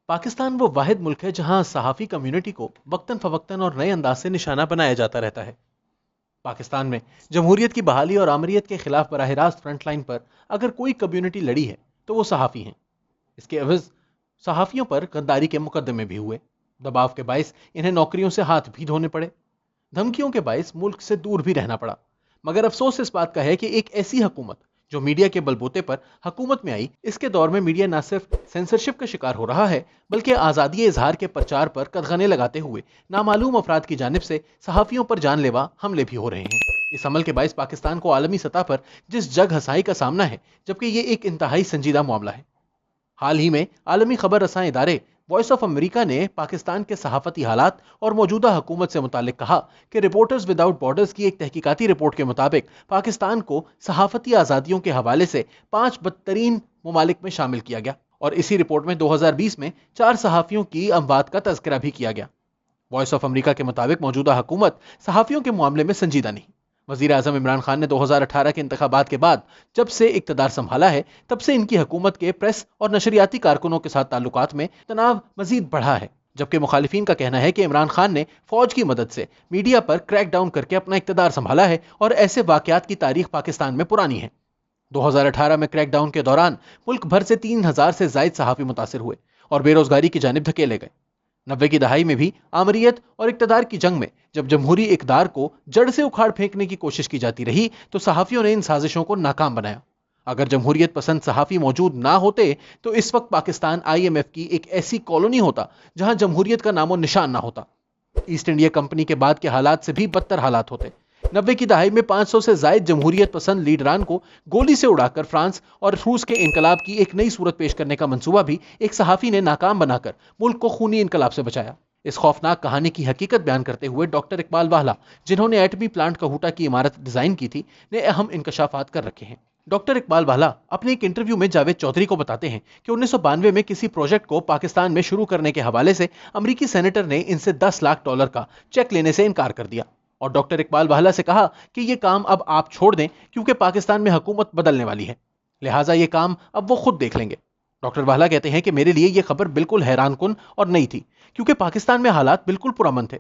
پاکستان وہ واحد ملک ہے جہاں صحافی کمیونٹی کو وقتاً فوقتاً اور نئے انداز سے نشانہ بنایا جاتا رہتا ہے۔ پاکستان میں جمہوریت کی بحالی اور آمریت کے خلاف براہ راست فرنٹ لائن پر اگر کوئی کمیونٹی لڑی ہے تو وہ صحافی ہیں۔ اس کے عوض صحافیوں پر غداری کے مقدمے بھی ہوئے، دباؤ کے باعث انہیں نوکریوں سے ہاتھ بھی دھونے پڑے، دھمکیوں کے باعث ملک سے دور بھی رہنا پڑا۔ مگر افسوس اس بات کا ہے کہ ایک ایسی حکومت جو میڈیا کے بلبوتے پر حکومت میں آئی، اس کے دور میں میڈیا نہ صرف سینسرشپ کا شکار ہو رہا ہے بلکہ آزادی اظہار کے پرچار پر قدغنیں لگاتے ہوئے نامعلوم افراد کی جانب سے صحافیوں پر جان لیوا حملے بھی ہو رہے ہیں۔ اس عمل کے باعث پاکستان کو عالمی سطح پر جس جگ ہسائی کا سامنا ہے، جبکہ یہ ایک انتہائی سنجیدہ معاملہ ہے۔ حال ہی میں عالمی خبر رساں ادارے وائس آف امریکہ نے پاکستان کے صحافتی حالات اور موجودہ حکومت سے متعلق کہا کہ رپورٹرز وداؤٹ بارڈرز کی ایک تحقیقاتی رپورٹ کے مطابق پاکستان کو صحافتی آزادیوں کے حوالے سے 5 بدترین ممالک میں شامل کیا گیا، اور اسی رپورٹ میں 2020 میں 4 صحافیوں کی اموات کا تذکرہ بھی کیا گیا۔ وائس آف امریکہ کے مطابق موجودہ حکومت صحافیوں کے معاملے میں سنجیدہ نہیں۔ وزیر اعظم عمران خان نے 2018 کے انتخابات کے بعد جب سے اقتدار سنبھالا ہے، تب سے ان کی حکومت کے پریس اور نشریاتی کارکنوں کے ساتھ تعلقات میں تناؤ مزید بڑھا ہے، جبکہ مخالفین کا کہنا ہے کہ عمران خان نے فوج کی مدد سے میڈیا پر کریک ڈاؤن کر کے اپنا اقتدار سنبھالا ہے، اور ایسے واقعات کی تاریخ پاکستان میں پرانی ہے۔ 2018 میں کریک ڈاؤن کے دوران ملک بھر سے 3000 سے زائد صحافی متاثر ہوئے اور بے روزگاری کی جانب دھکیلے گئے۔ 90 کی دہائی میں بھی آمریت اور اقتدار کی جنگ میں جب جمہوری اقدار کو جڑ سے اکھاڑ پھینکنے کی کوشش کی جاتی رہی تو صحافیوں نے ان سازشوں کو ناکام بنایا۔ اگر جمہوریت پسند صحافی موجود نہ ہوتے تو اس وقت پاکستان IMF کی ایک ایسی کالونی ہوتا جہاں جمہوریت کا نام و نشان نہ ہوتا۔ ایسٹ انڈیا کمپنی کے بعد کے حالات سے بھی بدتر حالات ہوتے۔ 90 کی دہائی میں 500 سے زائد جمہوریت پسند لیڈران کو گولی سے اڑا کر فرانس اور روس کے انقلاب کی ایک نئی صورت پیش کرنے کا منصوبہ بھی ایک صحافی نے ناکام بنا کر ملک کو خونی انقلاب سے بچایا۔ اس خوفناک کہانی کی حقیقت بیان کرتے ہوئے ڈاکٹر اقبال واہلا، جنہوں نے ایٹمی پلانٹ کہوٹہ کی عمارت ڈیزائن کی تھی، نے اہم انکشافات کر رکھے ہیں۔ ڈاکٹر اقبال واہلا اپنے ایک انٹرویو میں جاوید چودھری کو بتاتے ہیں کہ 1992 میں کسی پروجیکٹ کو پاکستان میں شروع کرنے کے حوالے سے امریکی سینیٹر نے ان سے $10 لاکھ کا چیک لینے سے انکار کر دیا، اور ڈاکٹر اقبال واہلا سے کہا کہ یہ کام اب آپ چھوڑ دیں کیونکہ پاکستان میں حکومت بدلنے والی ہے، لہٰذا یہ کام اب وہ خود دیکھ لیں گے۔ ڈاکٹر واہلا کہتے ہیں کہ میرے لیے یہ خبر بالکل حیران کن اور نئی تھی کیونکہ پاکستان میں حالات بالکل پرامن تھے۔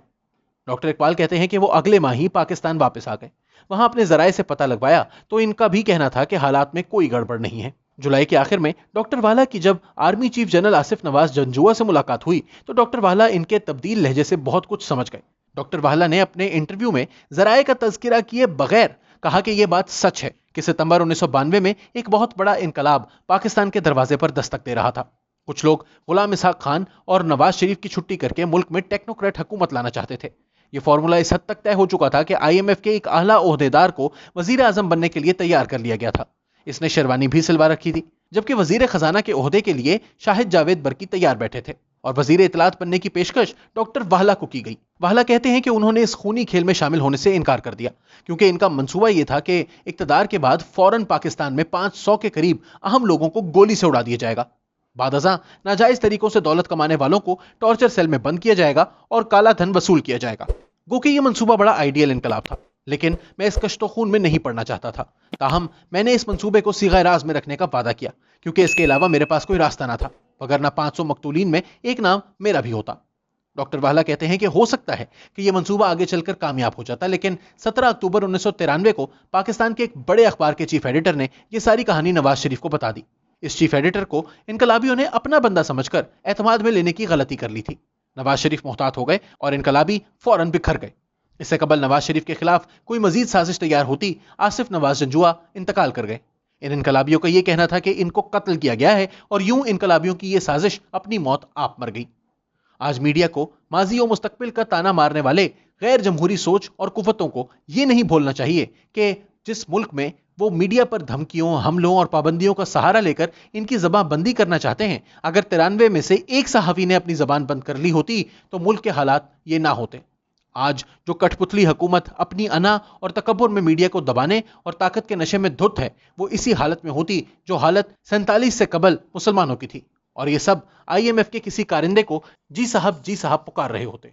ڈاکٹر اقبال کہتے ہیں کہ وہ اگلے ماہ ہی پاکستان واپس آ گئے، وہاں اپنے ذرائع سے پتہ لگوایا تو ان کا بھی کہنا تھا کہ حالات میں کوئی گڑبڑ نہیں ہے۔ جولائی کے آخر میں ڈاکٹر واہلا کی جب آرمی چیف جنرل آصف نواز جنجوعہ سے ملاقات ہوئی تو ڈاکٹر واہلا ان کے تبدیل لہجے سے بہت کچھ سمجھ گئے۔ ڈاکٹر واہلا نے اپنے انٹرویو میں ذرائع کا تذکرہ کیے بغیر کہا کہ یہ بات سچ ہے کہ ستمبر 1992 میں ایک بہت بڑا انقلاب پاکستان کے دروازے پر دستک دے رہا تھا۔ کچھ لوگ غلام اسحاق خان اور نواز شریف کی چھٹی کر کے ملک میں ٹیکنوکریٹ حکومت لانا چاہتے تھے۔ یہ فارمولا اس حد تک طے ہو چکا تھا کہ IMF کے ایک اعلیٰ عہدیدار کو وزیر اعظم بننے کے لیے تیار کر لیا گیا تھا۔ اس نے شیروانی بھی سلوا رکھی تھی، جبکہ وزیر خزانہ کے عہدے کے لیے شاہد جاوید برقی تیار بیٹھے تھے، اور وزیر اطلاعات بننے کی پیشکش ڈاکٹر واہلا کو کی گئی۔ واہلا کہتے ہیں کہ انہوں نے اس خونی کھیل میں شامل ہونے سے انکار کر دیا کیونکہ ان کا منصوبہ یہ تھا کہ اقتدار کے بعد فوراً پاکستان میں 500 کے قریب اہم لوگوں کو گولی سے اڑا دیا جائے گا، بعد ازاں ناجائز طریقوں سے دولت کمانے والوں کو ٹارچر سیل میں بند کیا جائے گا اور کالا دھن وصول کیا جائے گا۔ گو کہ یہ منصوبہ بڑا آئیڈیل انقلاب تھا، لیکن میں اس کشت و خون میں نہیں پڑنا چاہتا تھا، تاہم میں نے اس منصوبے کو صیغہ راز میں رکھنے کا وعدہ کیا کیونکہ اس کے علاوہ میرے پاس کوئی راستہ نہ تھا، وگرنہ 500 مقتولین میں ایک نام میرا بھی ہوتا۔ ڈاکٹر واہلا کہتے ہیں کہ ہو سکتا ہے کہ یہ منصوبہ آگے چل کر کامیاب ہو جاتا، لیکن 17 اکتوبر 1993 کو پاکستان کے ایک بڑے اخبار کے چیف ایڈیٹر نے یہ ساری کہانی نواز شریف کو بتا دی۔ اس چیف ایڈیٹر کو انقلابیوں نے اپنا بندہ سمجھ کر اعتماد میں لینے کی غلطی کر لی تھی۔ نواز شریف محتاط ہو گئے اور انقلابی فوراً بکھر گئے۔ اس سے قبل نواز شریف کے خلاف کوئی مزید سازش تیار ہوتی، آصف نواز جنجوعہ انتقال کر گئے۔ ان انقلابیوں کا یہ کہنا تھا کہ ان کو قتل کیا گیا ہے، اور یوں انقلابیوں کی یہ سازش اپنی موت آپ مر گئی۔ آج میڈیا کو ماضی و مستقبل کا تانا مارنے والے غیر جمہوری سوچ اور قوتوں کو یہ نہیں بھولنا چاہیے کہ جس ملک میں وہ میڈیا پر دھمکیوں، حملوں اور پابندیوں کا سہارا لے کر ان کی زبان بندی کرنا چاہتے ہیں، اگر 93 میں سے ایک صحافی نے اپنی زبان بند کر لی ہوتی تو ملک کے حالات یہ نہ ہوتے۔ آج جو کٹ پتلی حکومت اپنی انا اور تکبر میں میڈیا کو دبانے اور طاقت کے نشے میں دھت ہے، وہ اسی حالت میں ہوتی جو حالت 47 سے قبل مسلمانوں کی تھی، اور یہ سب IMF کے کسی کارندے کو جی صاحب پکار رہے ہوتے۔